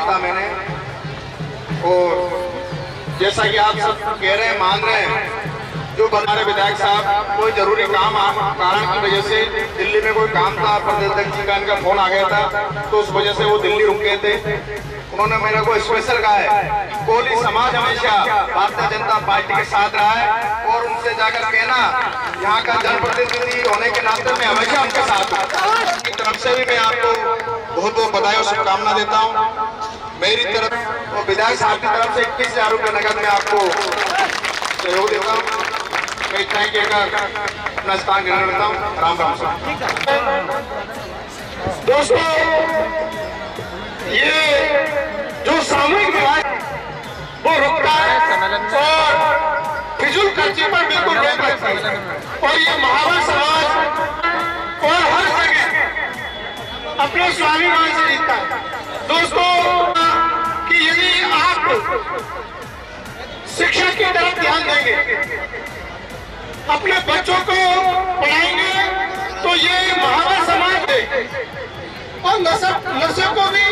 था मैंने, और जैसा कि आप सब कह रहे हैं, मान रहे हैं, जो हमारे विधायक साहब कोई जरूरी कारण की वजह से दिल्ली में कोई काम था, प्रदेश अध्यक्ष जी का इनका फोन आ गया था, तो उस वजह से वो दिल्ली रुक गए थे। उन्होंने मेरे को स्पेशल कहा है, कोली समाज हमेशा भारतीय जनता पार्टी के साथ रहा है, और उनसे जाकर कहना, यहाँ का जनप्रतिनिधि होने के नाते मैं हमेशा उनके साथ हूँ। की तरफ से भी मैं आपको बहुत बहुत बधाई और शुभकामना देता हूँ। मेरी तरफ और विधायक साहब की तरफ से 21,000 रुपये नगद में आपको सहयोग देता हूँ। मैं इतना ही कहकर अपना स्थान ग्रहण करता हूँ। राम राम साहब। दोस्तों, ये जो सामूहिक विवाह वो रुकता है और फिजूल खर्ची पर बिल्कुल रोक लगती है, और ये महावर समाज और हर जगह अपने स्वाभिमान से जीतता है। दोस्तों, कि यदि आप शिक्षा की तरफ ध्यान देंगे, अपने बच्चों को पढ़ाएंगे, तो ये महावर समाज है, और नशे को भी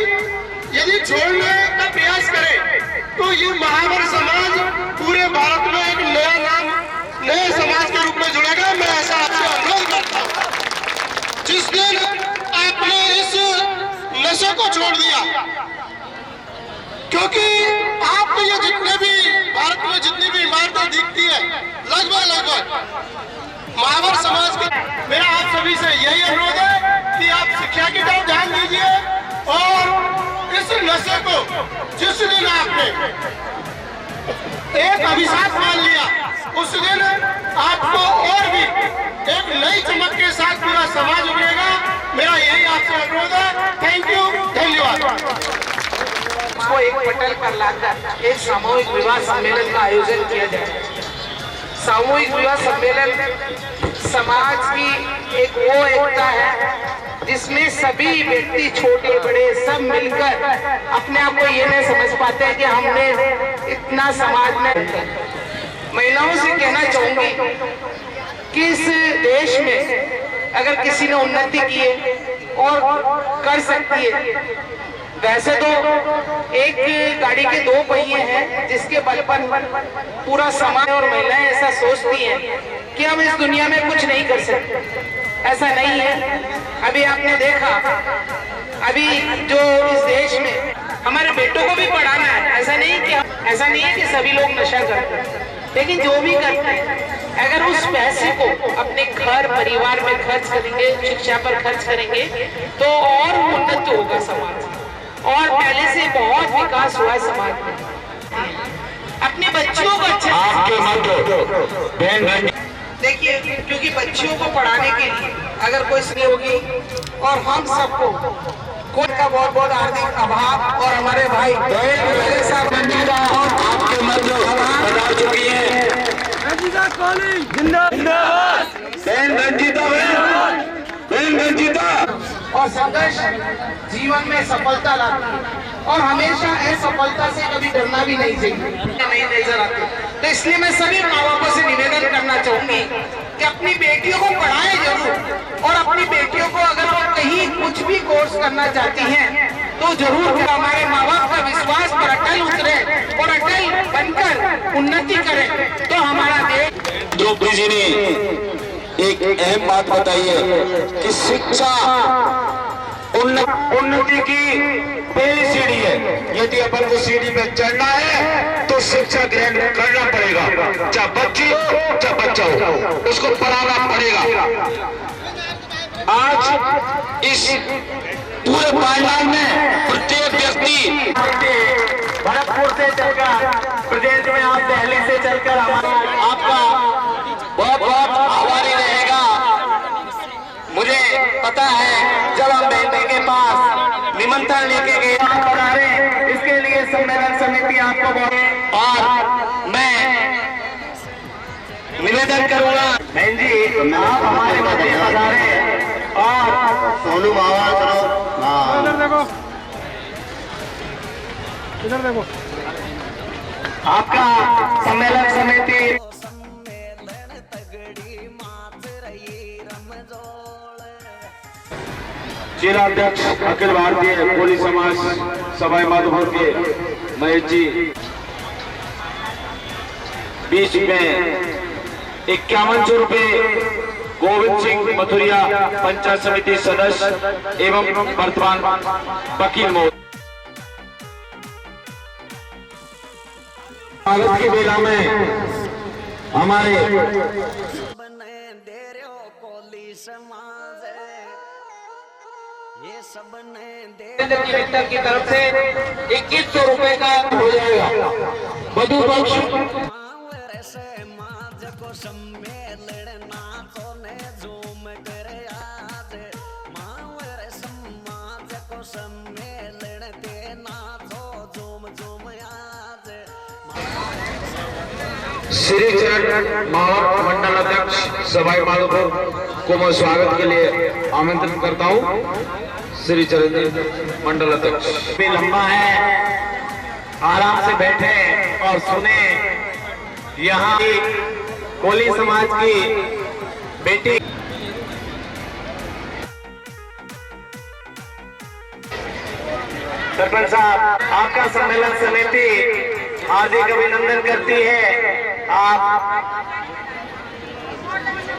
यदि छोड़ने का प्रयास करे, तो ये महावर समाज पूरे भारत में एक नया नाम, नए समाज के रूप में जुड़ेगा। मैं ऐसा आपसे अनुरोध करता हूँ। जिस दिन आपने इस नशे को छोड़ दिया, क्योंकि आपको ये जितने भी भारत में जितनी भी इमारतें दिखती है, लगभग महावर समाज के, मेरा आप सभी से यही अनुरोध है कि आप शिक्षा की तरफ ध्यान दीजिए, और इस नशे को जिस दिन आपने एक अभिशाप मान लिया, उस दिन आपको और भी एक नई चमक के साथ पूरा समाज उभरेगा। मेरा यही आपसे अनुरोध है। थैंक यू, धन्यवाद। को एक पटल पर लाकर एक सामूहिक विवाह सम्मेलन का आयोजन किया जाए। सामूहिक विवाह सम्मेलन समाज की एक वो एकता है जिसमें सभी व्यक्ति, छोटे बड़े, सब मिलकर अपने आप को ये नहीं समझ पाते हैं कि हमने इतना समाज में। महिलाओं से कहना चाहूंगी कि इस देश में अगर किसी ने उन्नति की है और कर सकती है, वैसे तो एक गाड़ी के दो पहिए हैं जिसके बल पर पूरा समाज और महिलाएं ऐसा सोचती हैं कि हम इस दुनिया में कुछ नहीं कर सकते। ऐसा नहीं है। अभी आपने देखा, अभी जो इस देश में हमारे बेटों को भी पढ़ाना है, ऐसा नहीं है कि सभी लोग नशा करते हैं, लेकिन जो भी करते हैं, अगर उस पैसे को अपने घर परिवार में खर्च करेंगे, शिक्षा पर खर्च करेंगे, तो और उन्नत होगा समाज, और पहले से बहुत विकास हुआ है समाज में। अपने बच्चों को अच्छे देखिए, क्योंकि बच्चियों को पढ़ाने के लिए अगर कोई सहयोगी और हम सबको कोई का बहुत बहुत हार्दिक आभार। और हमारे भाई साहब रंजीता आपके मंत्र बता चुकी है। रंजीता और संघर्ष जीवन में सफलता लाती है, और हमेशा असफलता से कभी डरना भी नहीं चाहिए, नहीं नजर आते। तो इसलिए मैं सभी माँ बापों से निवेदन करना चाहूंगी कि अपनी बेटियों को पढ़ाएं जरूर, और अपनी बेटियों को अगर वो कहीं कुछ भी कोर्स करना चाहती हैं तो जरूर हमारे माँ बाप का विश्वास पर अटल उतरे और अटल बनकर उन्नति करें, तो हमारा देश। द्रौपदी जी ने एक अहम बात बताई है कि शिक्षा उन्नति की पहली सीढ़ी है। यदि अपन को सीढ़ी में चढ़ना है तो शिक्षा ग्रहण करना पड़ेगा, चाहे बच्ची हो चाहे बच्चा हो, उसको पढ़ाना पड़ेगा। आज इस पूरे पांडाल में प्रत्येक व्यक्ति भरतपुर से चलकर प्रदेश में आप दिल्ली से चलकर आपका बहुत बहुत आभारी रहेगा। मुझे पता है जब हम बेटे के पास निमंत्रण लेके गए बना रहे, इसके लिए सम्मेलन समिति आपको बहुत, और मैं निवेदन करूंगा बहन जी आप हमारे मध्य पधारे, और सोनू बाबा चलो इधर देखो आपका सम्मेलन समिति जिलाध्यक्ष अखिल भारतीय कोली समाज सभा माधोपुर के महेश जी, बीच में 5100 रुपये गोविंद सिंह मथुरिया पंचायत समिति सदस्य एवं वर्तमान वकील महोदय। स्वागत की बेला में हमारे ये सब की तरफ से 2100 रुपए का हो जाएगा। वधु पक्ष को सम्मेलन नाचो ने झूम कर आज मावर समाज को सम्मेलन ते नाचो झूम झूम आज। श्री चरण मावट मंडल अध्यक्ष सभाई माधोपुर को मैं स्वागत के लिए आमंत्रित करता हूँ। श्री चरण मंडल अध्यक्ष भी लंबा है, आराम से बैठे और सुने। यहाँ की कोली समाज की बेटी सरपंच साहब, आपका सम्मेलन समिति हार्दिक अभिनंदन करती है। आप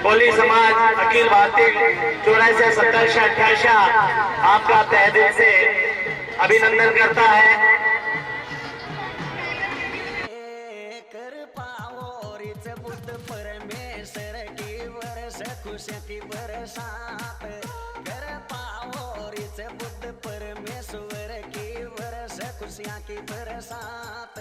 कोली समाज अखिल भारतीय 84 27 28 आपका तहे दिल से अभिनंदन करता है। परमेश्वर की वर्ष खुशियों की बरसात कर पाओ रिच बुद्ध परमेश्वर की वर्ष खुशियाँ की बरसात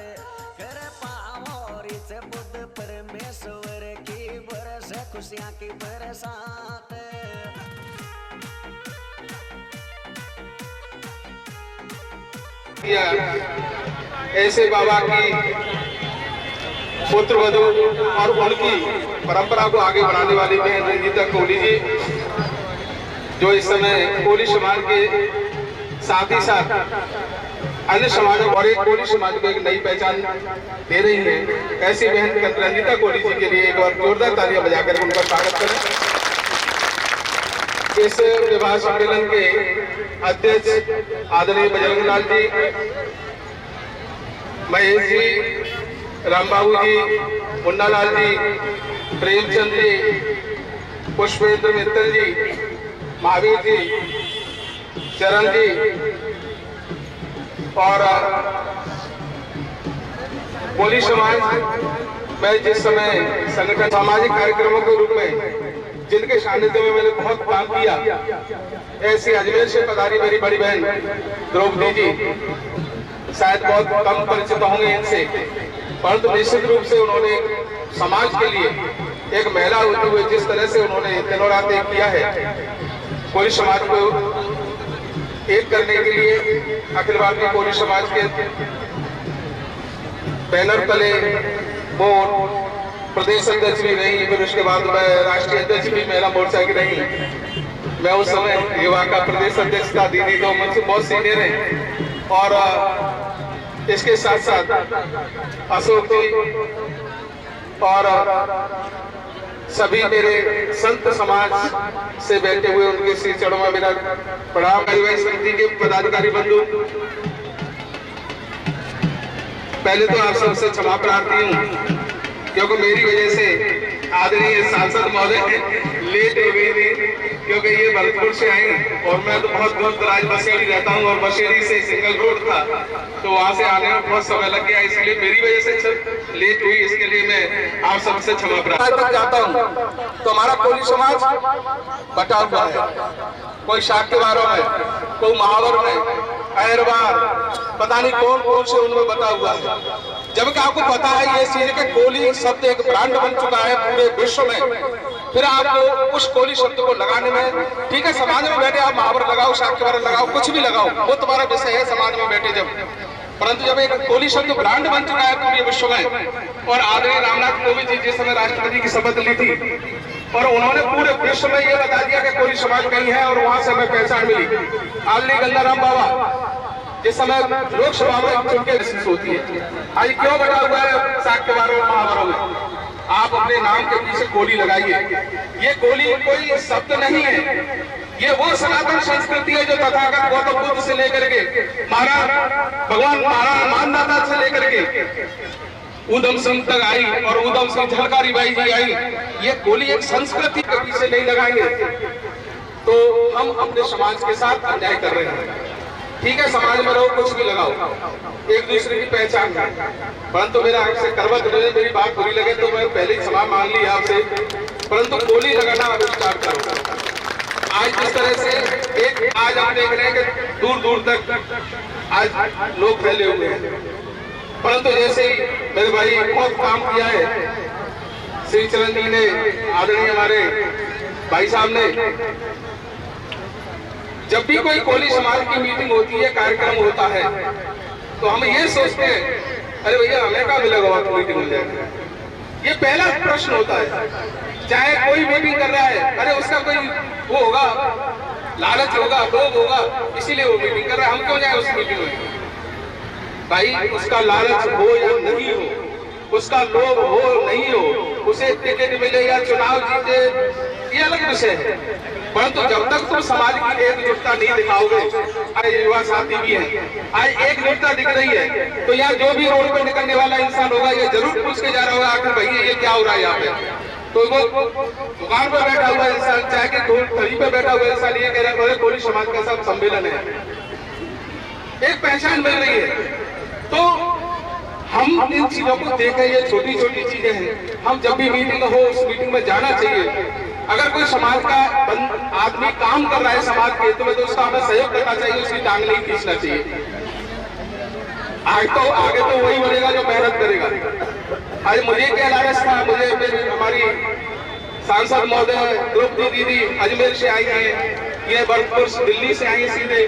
कर पाओ रिच बुद्ध परमेश्वर की वर्ष खुशियाँ की बरसात। ऐसे बाबा की पुत्र वधू और उनकी परंपरा को आगे बढ़ाने वाली बहन रंजीता कोली जी, जो इस समय कोली समाज के साथ ही साथ अन्य समाजों और एक कोली समाज को एक नई पहचान दे रही है। ऐसी बहन रंजीता कोली जी के लिए एक बार जोरदार तालियां बजाकर उनका स्वागत करें। इस विवाह सम्मेलन के अध्यक्ष आदरणीय बजरंग लाल जी, महेश जी, राम बाबू जी, मुन्ना लाल जी, प्रेमचंद जी, पुष्पेंद्र मित्तल जी, महावीर जी, चरण जी और कोली समाज में जिस समय संगठन सामाजिक कार्यक्रमों के रूप में जिनके सानिध्य में मैंने बहुत काम किया, ऐसी अजमेर से पधारी मेरी बड़ी बहन द्रौपदी जी, शायद बहुत कम परिचित होंगे इनसे, परंतु निश्चित रूप से उन्होंने समाज के लिए एक महिला होते हुए जिस तरह से उन्होंने दिनों रात एक किया है, कोली समाज को एक करने के लिए अखिल भारतीय कोली समाज के बैनर तले वो प्रदेश अध्यक्ष भी रही, फिर उसके बाद मैं राष्ट्रीय अध्यक्ष भी महिला मोर्चा की रही। मैं उस समय युवा का प्रदेश अध्यक्ष था। दीदी तो मुझसे बहुत सीनियर है। और इसके साथ साथ अशोक जी और सभी मेरे संत समाज से बैठे हुए उनके श्री चरणों में मेरा प्रणाम। समिति के पदाधिकारी बंधु, पहले तो आप सबसे क्षमा प्रार्थी हूँ क्योंकि मेरी वजह से आदरणीय सांसद महोदय लेट हो गई थी, क्योंकि ये भरतपुर से आई और मैं तो बहुत दूर दराज बसेड़ी रहता हूँ और बसेड़ी से सिंगल रोड था, तो वहां से आने में बहुत समय लग गया, इसलिए मेरी वजह से लेट हुई। इसके लिए मैं आप सबसे क्षमा प्रार्थी जाता हूँ। तो हमारा कोली समाज बटा हुआ है, कोई शाक्यवारों में, कोई महावर में, अहरवार, पता नहीं कौन कौन से उनमें बता हुआ है। जबकि आपको पता है ये चीज के कोली शब्द एक ब्रांड बन चुका है पूरे विश्व में। फिर आपको उस कोली शब्द को लगाने में, ठीक है समाज में बैठे आप महावर लगाओ, शाक्यवार लगाओ, कुछ भी लगाओ, वो तुम्हारा विषय है समाज में बैठे जब, परंतु जब एक कोली शब्द ब्रांड बन चुका है पूरे विश्व में। और आदरणीय रामनाथ कोविंद जी जिस समय राष्ट्रपति की शपथ ली थी और उन्होंने पूरे विश्व में ये बता दिया कि कोली समाज कहीं है और वहां से हमें पहचान मिली। आदरणीय गंगाराम बाबा जिस समय लोकसभा में चुनके महसूस होती है, आज क्यों बना हुआ है शाक्यवारों और महावरों में? आप अपने नाम के पीछे कोली लगाइए। ये कोली कोई शब्द नहीं है, ये वो सनातन संस्कृति है जो तथागत गौतम बुद्ध से लेकर के महाराज भगवान महाराज मानदाता से लेकर के उधम सिंह तक आई और उधम सिंह झलकारी बाई जी आई। ये कोली एक संस्कृति के पीछे नहीं लगाएंगे तो हम अपने समाज के साथ अन्याय कर रहे हैं। ठीक है, समाज में रहो, कुछ भी लगाओ, एक दूसरे की पहचान है, परंतु मेरा आपसे करवत रहे, मेरी बात बुरी लगे तो मैं पहले ही क्षमा मांग ली आपसे, परंतु गोली लगाना अब स्टार्ट करो। आज जिस तरह से आज आप देख रहे हैं कि दूर दूर तक आज लोग फैले हुए हैं, परंतु जैसे ही मेरे भाई बहुत काम किया है श्री चरण जी ने, आदरणीय हमारे भाई साहब ने, जब भी कोई कोली समाज की मीटिंग होती है, कार्यक्रम होता है, तो हम ये सोचते हैं अरे भैया हमें क्या मिलेगा वहां मीटिंग हो जाएगी। ये पहला प्रश्न होता है। चाहे कोई मीटिंग कर रहा है, अरे उसका कोई वो होगा, लालच होगा, लोभ होगा, इसीलिए वो मीटिंग कर रहा है, हम क्यों जाए उस मीटिंग में। भाई उसका लालच हो या नहीं हो, उसका लोभ हो नहीं हो, उसे टिकट मिले या चुनाव जीते, ये अलग विषय है, परंतु जब तक तुम समाज की एकजुटता नहीं दिखाओगे, आज युवा साथी भी है, आज एकजुटता दिख रही है, तो यहाँ जो भी रोड पर निकलने वाला इंसान होगा ये जरूर पूछ के जा रहा होगा आखिर भैया ये क्या हो रहा है यहाँ पे। तो वो दुकान पर बैठा हुआ इंसान, चाहे कि खड़ी पे बैठा हुआ इंसान ये कह रहा है कोली समाज का सब सम्मेलन है, एक पहचान मिल रही है। तो हम इन चीजों को देखें, ये छोटी छोटी चीजें हैं, हम जब भी मीटिंग हो उस मीटिंग में जाना चाहिए। अगर कोई समाज का आदमी काम कर रहा है समाज के हित में तो उसका हमें सहयोग करना चाहिए, उसकी टांग नहीं खींचना चाहिए। आगे तो वही बनेगा जो मेहनत करेगा। आज मुझे क्या लालच था, मुझे हमारी सांसद महोदय द्रौपदी दीदी अजमेर से आई है, ये बरपुर दिल्ली से आई सीधे,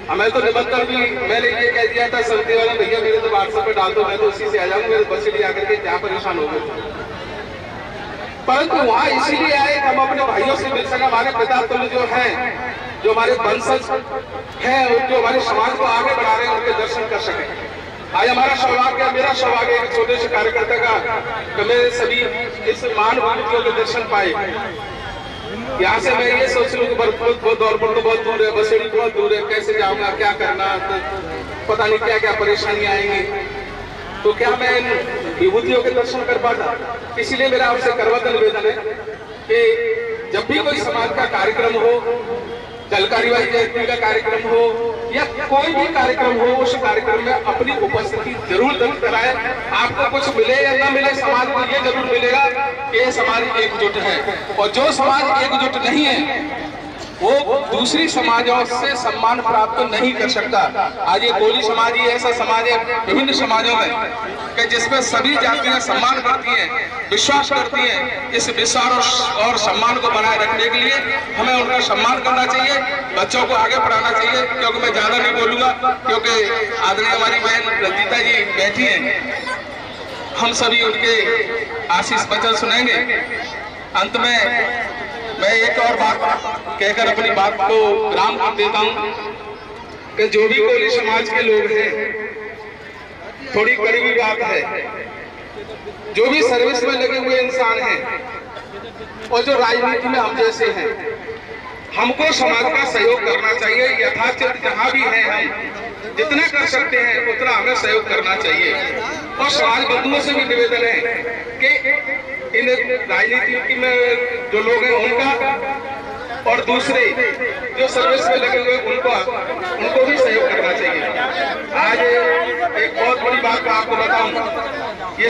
हमें तो निमंत्रण भी मैंने ये कह दिया था समिति वाला भैया मेरे तो व्हाट्सएप पे डाल दो, मैं तो उसी से आ जाऊंगा, मेरे बस से आकर के क्या परेशान हो गए। परंतु वहां इसीलिए आए हम अपने भाइयों से मिल सके, हमारे पिता तुल्य जो है, जो हमारे वंशज हैं, जो हमारे समाज को आगे बढ़ा रहे हैं, उनके दर्शन कर सके। आज हमारा सौभाग्य, मेरा सौभाग्य एक छोटे से कार्यकर्ता का कि मेरे सभी इस महान व्यक्तियों के दर्शन पाए। यहाँ से मैं ये सोच लूँ कि दौरपुर तो बहुत दूर है, बसेड़ी बहुत दूर है, कैसे जाऊंगा, क्या करना, तो पता नहीं क्या क्या परेशानियां आएंगी, तो क्या मैं इन विभूतियों के दर्शन कर पाता। इसीलिए मेरा आपसे करवत निवेदन है कि जब भी कोई समाज का कार्यक्रम हो, झलकारी बाई जयंती का कार्यक्रम हो या कोई भी कार्यक्रम हो, उस कार्यक्रम में अपनी उपस्थिति जरूर दर्ज कराएं। आपको कुछ मिले या न मिले, समाज को ये जरूर मिलेगा कि ये समाज एकजुट है, और जो समाज एकजुट नहीं है वो दूसरी समाजों से सम्मान प्राप्त नहीं कर सकता। आज ये कोली समाज ही ऐसा समाज है विभिन्न समाजों में कि जिसमें सभी जातियां सम्मान करती हैं, विश्वास करती हैं। इस विश्वास और सम्मान को बनाए रखने के लिए हमें उनका सम्मान करना चाहिए, बच्चों को आगे पढ़ाना चाहिए। क्योंकि मैं ज्यादा नहीं बोलूंगा, क्योंकि आदरणीय हमारी बहन रंजीता जी बैठी हैं, हम सभी उनके आशीष वचन सुनेंगे। अंत में मैं एक और बात कहकर अपनी बात को विराम कर देता हूं कि जो भी कोली समाज के लोग हैं, थोड़ी कड़वी बात है, जो भी सर्विस में लगे हुए इंसान हैं और जो राजनीति में हम जैसे हैं, हमको समाज का सहयोग करना चाहिए। यथाचित जहां भी हैं, हम जितना कर सकते हैं उतना हमें सहयोग करना चाहिए। और समाज बंधुओं से भी निवेदन है कि इन राजनीति में जो लोग हैं उनका और दूसरे जो सर्विस में लगे हुए उनको भी सहयोग करना चाहिए। आज एक बहुत बड़ी बात मैं आपको बताऊं, ये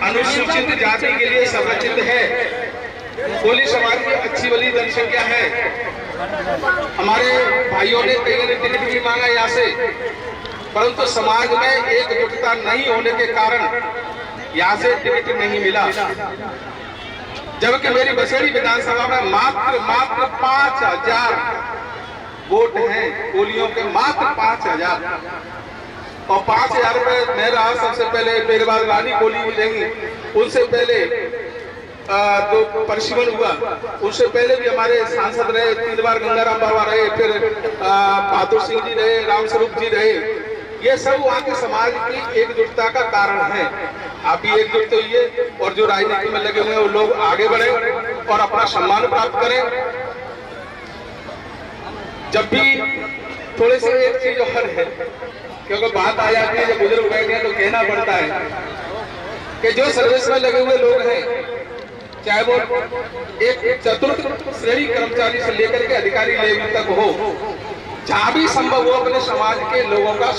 अनुसूचित जाति के लिए संरक्षित है। कोली समाज की अच्छी वाली जनसंख्या है। हमारे भाइयों ने कई ने टिकट भी मांगा यहाँ से, परंतु समाज में एकजुटता नहीं होने के कारण यहाँ से टिकट नहीं मिला। जबकि मेरी बसेड़ी विधानसभा में मात्र 5000 वोट हैं कोलियों के, मात्र 5000। और 5000 में मैं रहा सबसे पहले, मेरे बाद रानी कोली भी रही, उनसे पहले जो परिसीमन हुआ उससे पहले भी हमारे सांसद रहे, 3 बार गंगाराम बाबा रहे, फिर बहादुर सिंह जी रहे, रामस्वरूप जी रहे। ये सब वहाँ के समाज की एकजुटता का कारण है। आप भी एकजुट होइए और जो राजनीति में लगे हुए हैं वो लोग आगे बढ़े और अपना सम्मान प्राप्त करें। जब भी थोड़े से एक चीज और है, क्योंकि बात आ जाती है जब बुजुर्ग बैठे हैं तो कहना पड़ता है कि जो सर्विस में लगे हुए लोग हैं, चाहे वो एक चतुर्थ श्रेणी कर्मचारी से लेकर के अधिकारी लेवल तक हो, जहां भी संभव हो अपने समाज के लोगों का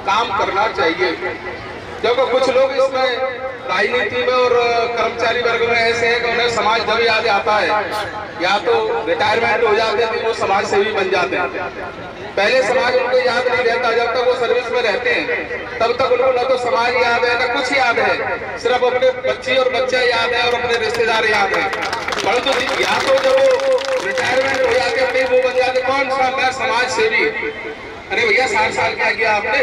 काम करना चाहिए। क्योंकि कुछ लोग इसमें राजनीति में और कर्मचारी वर्ग में ऐसे हैं कि उन्हें समाज जब याद आता है या तो रिटायरमेंट हो जाते हैं तो वो समाज सेवी बन जाते हैं। पहले समाज उनको याद नहीं रहता, जब तक वो सर्विस में रहते हैं तब तक उनको न तो समाज याद है न कुछ याद है, सिर्फ अपने बच्ची और बच्चा याद है और अपने रिश्तेदार याद है। परंतु या तो जब वो रिटायरमेंट हो जाते अपने वो बन जाते कौन सा मैं समाज सेवी। अरे भैया 60 साल क्या किया आपने,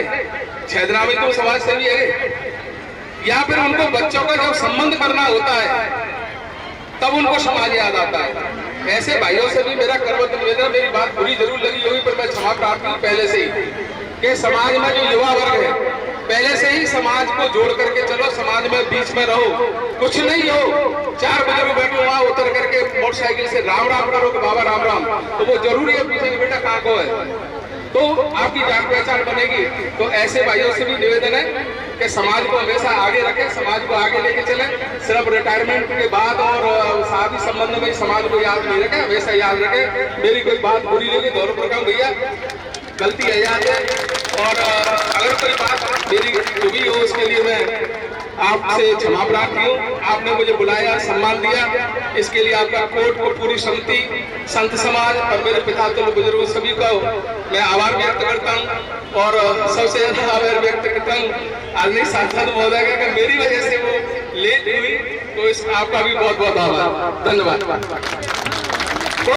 छेदरा में तो समाज सेवी है। या फिर उनको बच्चों का जब संबंध करना होता है तब उनको समाज याद आता है। ऐसे भाइयों से भी मेरा करवत निवेदन, मेरी बात बुरी जरूर लगी होगी पर मैं क्षमा प्रार्थी हूं पहले से ही कि समाज में जो युवा वर्ग है पहले से ही समाज को जोड़ करके चलो, समाज में बीच में रहो। कुछ नहीं हो 4 बुजुर्ग बैठे वहां उतर करके मोटरसाइकिल से राम राम करो कि बाबा राम राम, तो वो जरूरी है पूछेंगे बेटा कहाँ को है, तो आपकी जान पहचान बनेगी। तो ऐसे भाइयों से भी निवेदन है कि समाज को हमेशा आगे रखें, समाज को आगे लेके चलें। सिर्फ रिटायरमेंट के बाद और शादी संबंध में समाज को याद नहीं रखें, हमेशा याद रखें। मेरी कोई बात बुरी लगी दौर पर कहूँ भैया गलती है याद है, और अगर कोई बात मेरी हुई हो उसके लिए मैं आपसे क्षमा प्रार्थी हूँ। आपने मुझे बुलाया, सम्मान दिया, इसके लिए आपका कोर्ट को पूरी समिति, संत समाज और मेरे पिता तुल्य बुजुर्ग सभी को मैं आभार व्यक्त करता हूँ। और सबसे ज्यादा आभार व्यक्त करता हूँ आदरणीय सांसद महोदय का, कि मेरी वजह से वो लेट हुई, तो इस आपका भी बहुत बहुत आभार, धन्यवाद।